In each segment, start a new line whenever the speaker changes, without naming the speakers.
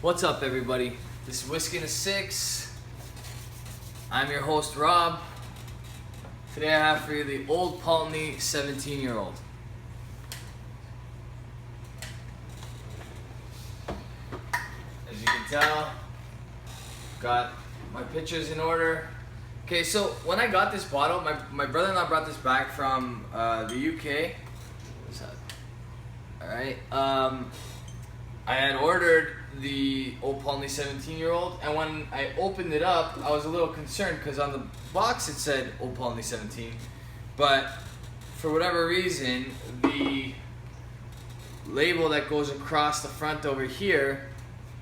What's up, everybody? This is Whisky and a Six. I'm your host, Rob. Today I have for you the Old Pulteney 17-year-old. As you can tell, got my pictures in order. Okay, so when I got this bottle, my brother-in-law brought this back from the UK. What's that? Alright, I had ordered the Old Pulteney 17-year-old, and when I opened it up, I was a little concerned because on the box it said Old Pulteney 17, but for whatever reason, the label that goes across the front over here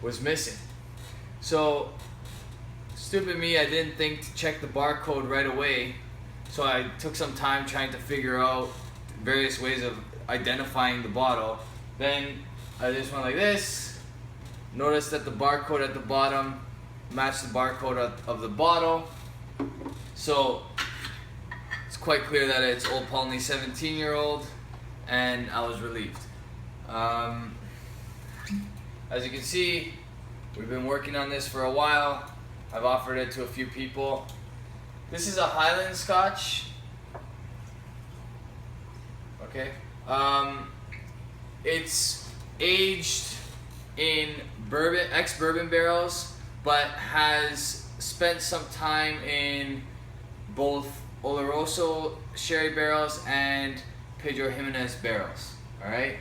was missing. So, stupid me, I didn't think to check the barcode right away, so I took some time trying to figure out various ways of identifying the bottle. Then I just went like this. Noticed that the barcode at the bottom matched the barcode of the bottle. So it's quite clear that it's Old Pulteney 17-year-old, and I was relieved. As you can see, we've been working on this for a while. I've offered it to a few people. This is a Highland Scotch. Okay. It's aged in ex-bourbon barrels, but has spent some time in both Oloroso sherry barrels and Pedro Xeminez barrels. All right,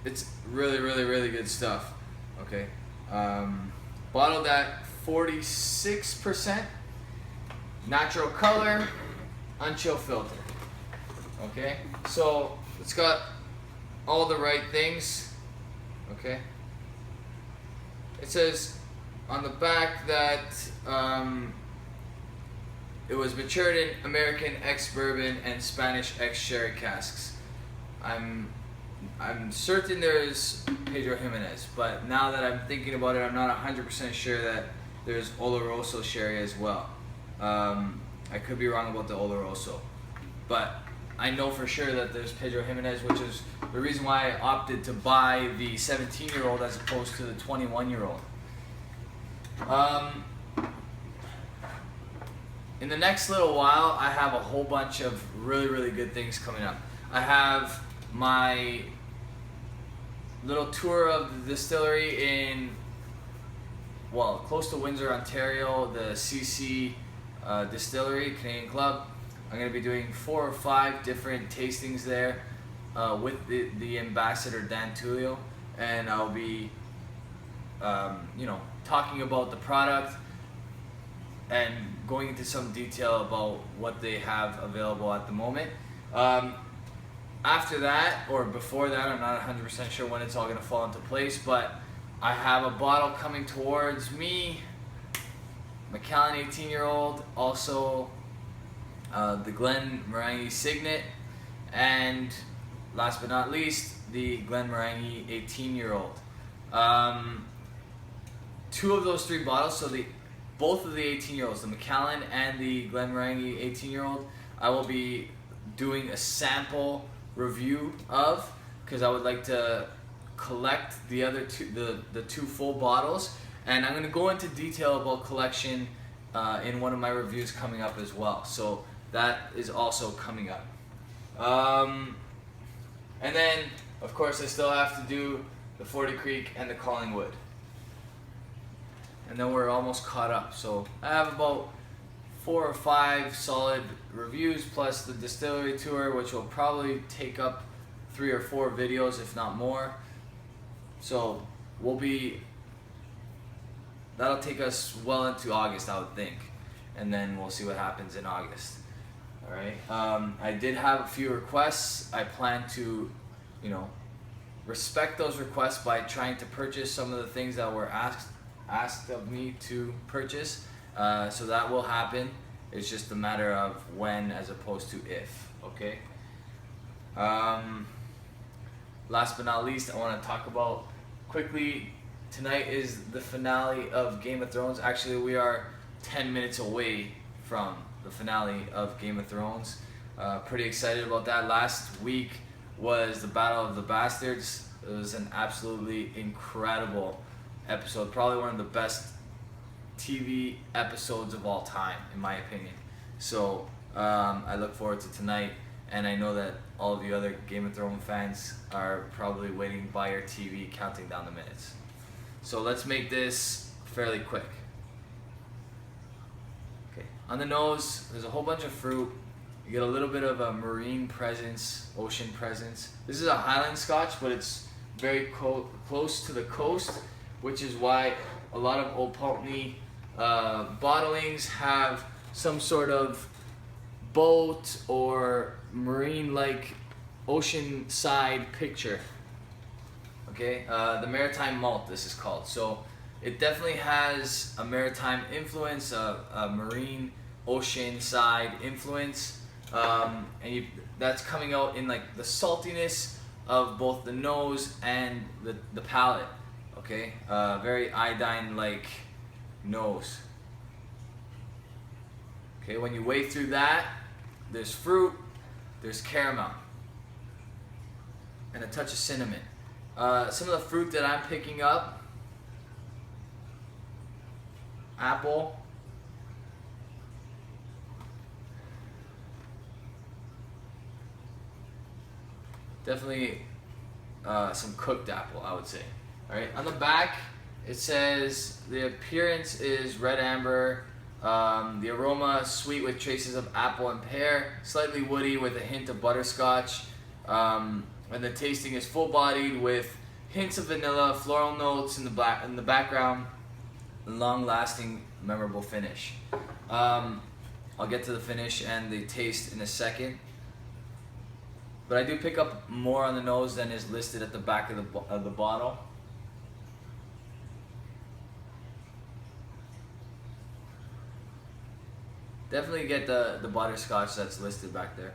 it's really good stuff. Okay, bottled at 46%, natural color, unchill filter. Okay, so it's got all the right things. Okay, it says on the back that it was matured in American ex-bourbon and Spanish ex-sherry casks. I'm certain there's Pedro Xeminez, but now that I'm thinking about it, I'm not 100% sure that there's Oloroso sherry as well. I could be wrong about the Oloroso, but I know for sure that there's Pedro Xeminez, which is the reason why I opted to buy the 17-year-old as opposed to the 21-year-old. In the next little while, I have a whole bunch of really good things coming up. I have my little tour of the distillery in, well, close to Windsor, Ontario, the CC Distillery, Canadian Club. I'm going to be doing 4 or 5 different tastings there with the ambassador Dan Tullio, and I'll be talking about the product and going into some detail about what they have available at the moment. After that, or before that, I'm not 100% sure when it's all going to fall into place, but I have a bottle coming towards me, Macallan 18-year-old, also the Glenmorangie Signet, and last but not least, the Glenmorangie 18-year-old. 2 of those 3 bottles, so both of the 18-year-olds, the Macallan and the Glenmorangie 18-year-old, I will be doing a sample review of, because I would like to collect the other 2, the 2 full bottles, and I'm going to go into detail about collection in one of my reviews coming up as well. So that is also coming up. And then, of course, I still have to do the 40 Creek and the Collingwood. And then we're almost caught up. So I have about 4 or 5 solid reviews, plus the distillery tour, which will probably take up 3 or 4 videos, if not more. So that'll take us well into August, I would think. And then we'll see what happens in August. Alright, I did have a few requests. I plan to, respect those requests by trying to purchase some of the things that were asked of me to purchase. So that will happen. It's just a matter of when as opposed to if, okay? Last but not least, I want to talk about quickly, tonight is the finale of Game of Thrones. Actually, we are 10 minutes away from the finale of Game of Thrones. Pretty excited about that. Last week was the Battle of the Bastards. It was an absolutely incredible episode. Probably one of the best TV episodes of all time, in my opinion. So I look forward to tonight, and I know that all of you other Game of Thrones fans are probably waiting by your TV, counting down the minutes. So let's make this fairly quick. Okay, on the nose, there's a whole bunch of fruit. You get a little bit of a marine presence, ocean presence. This is a Highland Scotch, but it's very close to the coast, which is why a lot of Old Pulteney bottlings have some sort of boat or marine-like ocean-side picture. Okay, the maritime malt, this is called. So it definitely has a maritime influence, a marine ocean side influence. That's coming out in like the saltiness of both the nose and the palate. Okay, very iodine-like nose. Okay, when you wade through that, there's fruit, there's caramel, and a touch of cinnamon. Some of the fruit that I'm picking up: apple, definitely some cooked apple, I would say. All right, on the back it says the appearance is red amber, the aroma sweet with traces of apple and pear, slightly woody with a hint of butterscotch, and the tasting is full-bodied with hints of vanilla, floral notes in the background, and long-lasting, memorable finish. I'll get to the finish and the taste in a second. But I do pick up more on the nose than is listed at the back of the bottle. Definitely get the butterscotch that's listed back there.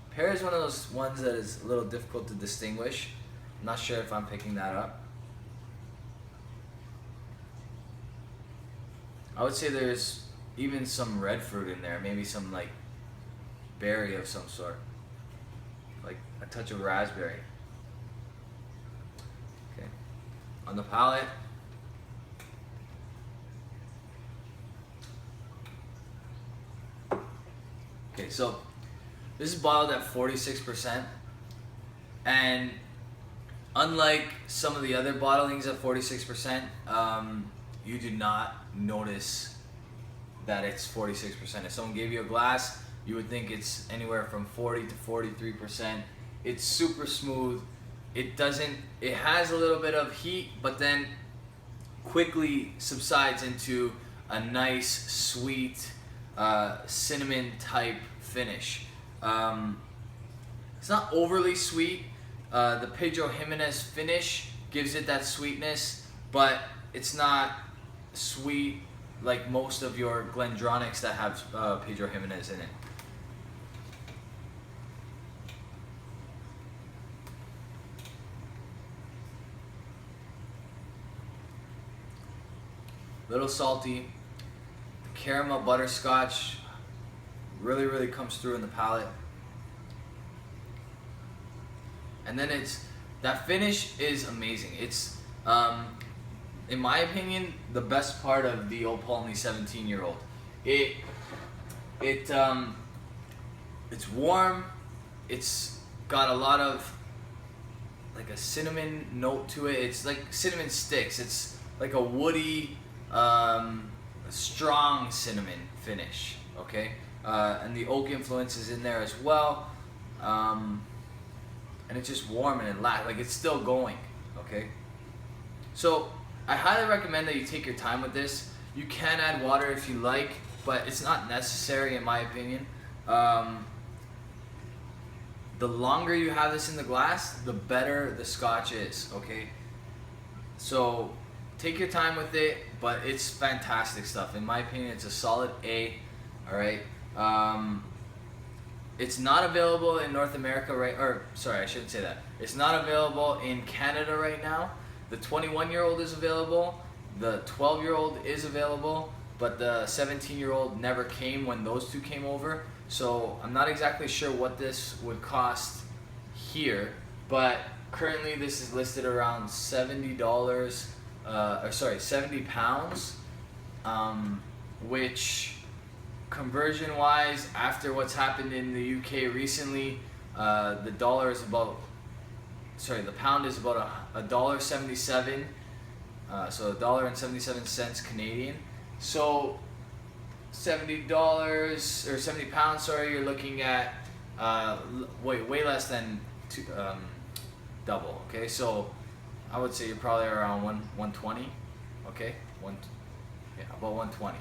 Pear is one of those ones that is a little difficult to distinguish. I'm not sure if I'm picking that up. I would say there's even some red fruit in there, maybe some like berry of some sort, like a touch of raspberry. Okay, on the palate, okay, so this is bottled at 46%, and unlike some of the other bottlings at 46%, you do not notice that it's 46%. If someone gave you a glass, you would think it's anywhere from 40 to 43%. It's super smooth. It has a little bit of heat, but then quickly subsides into a nice, sweet, cinnamon type finish. It's not overly sweet. The Pedro Xeminez finish gives it that sweetness, but it's not sweet like most of your Glendronics that have Pedro Xeminez in it. Little salty. The caramel butterscotch really comes through in the palate. And then that finish is amazing. It's in my opinion, the best part of the Old Pulteney 17-year-old. It's warm. It's got a lot of like a cinnamon note to it. It's like cinnamon sticks. It's like a woody, strong cinnamon finish. Okay, and the oak influence is in there as well. And it's just warm and it lasts. Like it's still going. Okay, so I highly recommend that you take your time with this. You can add water if you like, but it's not necessary in my opinion. The longer you have this in the glass, the better the scotch is, okay? So take your time with it, but it's fantastic stuff. In my opinion, it's a solid A, all right? It's not available in North America I shouldn't say that. It's not available in Canada right now. The 21-year-old is available, the 12-year-old is available, but the 17-year-old never came when those two came over. So I'm not exactly sure what this would cost here, but currently this is listed around $70, or sorry, 70 pounds, which conversion wise, after what's happened in the UK recently, the dollar is about, sorry, the pound is about $1.77, so $1.77 Canadian. So $70 or 70 pounds, sorry, you're looking at way less than double. Okay, so I would say you're probably around 120. Okay, about 120.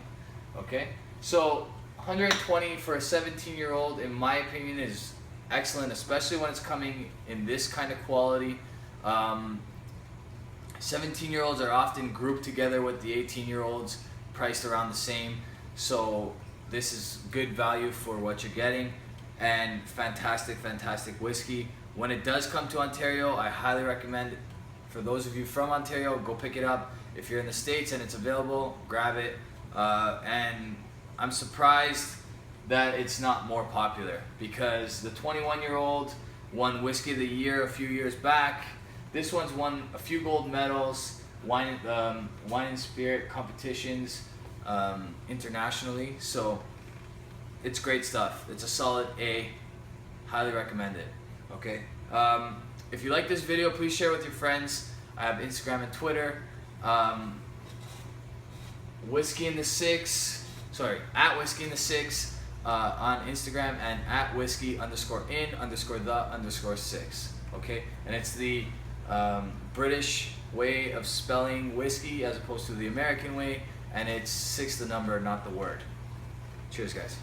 Okay, so 120 for a 17-year-old, in my opinion, is excellent, especially when it's coming in this kind of quality. 17-year-olds are often grouped together with the 18-year-olds, priced around the same. So this is good value for what you're getting, and fantastic whiskey. When it does come to Ontario, I highly recommend it. For those of you from Ontario, go pick it up. If you're in the States and it's available, grab it. And I'm surprised that it's not more popular, because the 21-year-old won Whiskey of the Year a few years back. This one's won a few gold medals, wine and spirit competitions internationally. So it's great stuff. It's a solid A. Highly recommend it. Okay. If you like this video, please share with your friends. I have Instagram and Twitter. Whiskey in the Six. Sorry, at Whiskey in the Six on Instagram, and at Whiskey_in_the_6. Okay, and it's the British way of spelling whiskey as opposed to the American way, and it's 6 the number, not the word. Cheers, guys.